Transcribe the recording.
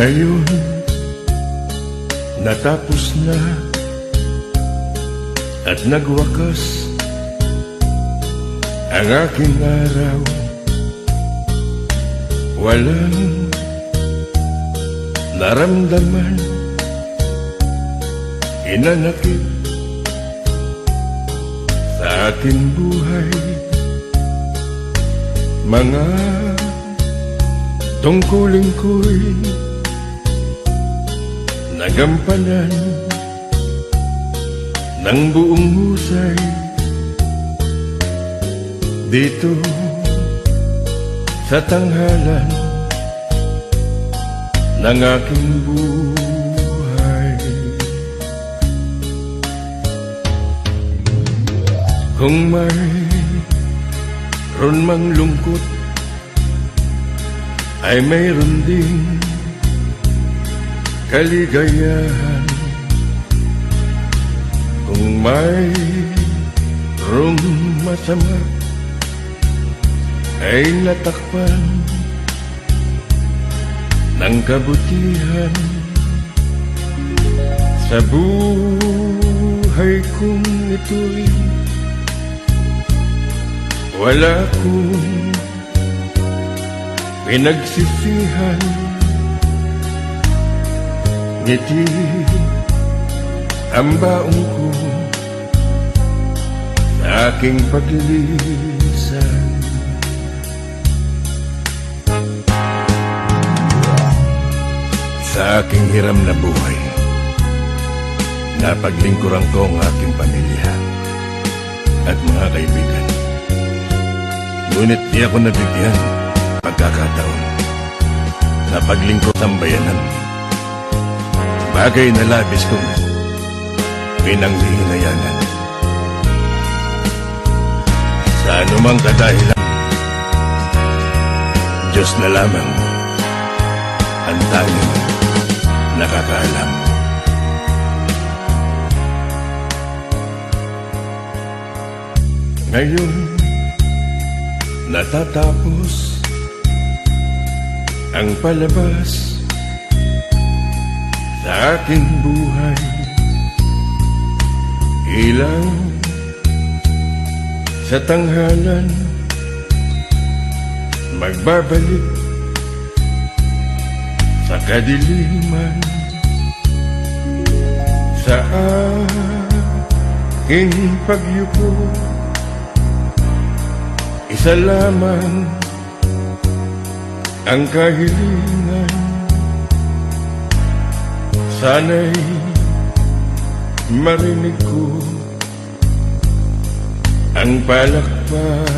Ngayon, natapos na at nagwakas ang aking araw. Walang naramdaman, inanakit sa aking buhay. Mga tungkulin ko'y nagampanan ng buong husay. Dito sa tanghalan ng aking buhay, kung mayroon mang lungkot, ay mayroon ding kaligayahan. Kung mayroong masama, ay natakpan ng kabutihan. Sa buhay kong ito'y wala akong pinagsisihan. Ngiti ang baong ko sa aking paglilisan. Sa aking hiram na buhay, napaglingkuran ko ang aking pamilya at mga kaibigan. Ngunit di ako nabigyan pagkakataon na paglingkod ang bayanan. Bagay na labis kong pinanghihinayangan. Sa anumang kadahilan, Diyos na lamang ang tanging nakakaalam. Ngayon, natatapos ang palabas sa aking buhay. Ilaw sa tanghalan, magbabalik sa kadiliman. Sa aking pagyuko, isa lamang ang kahilingan. Sana'y marinig ko ang palakpakan.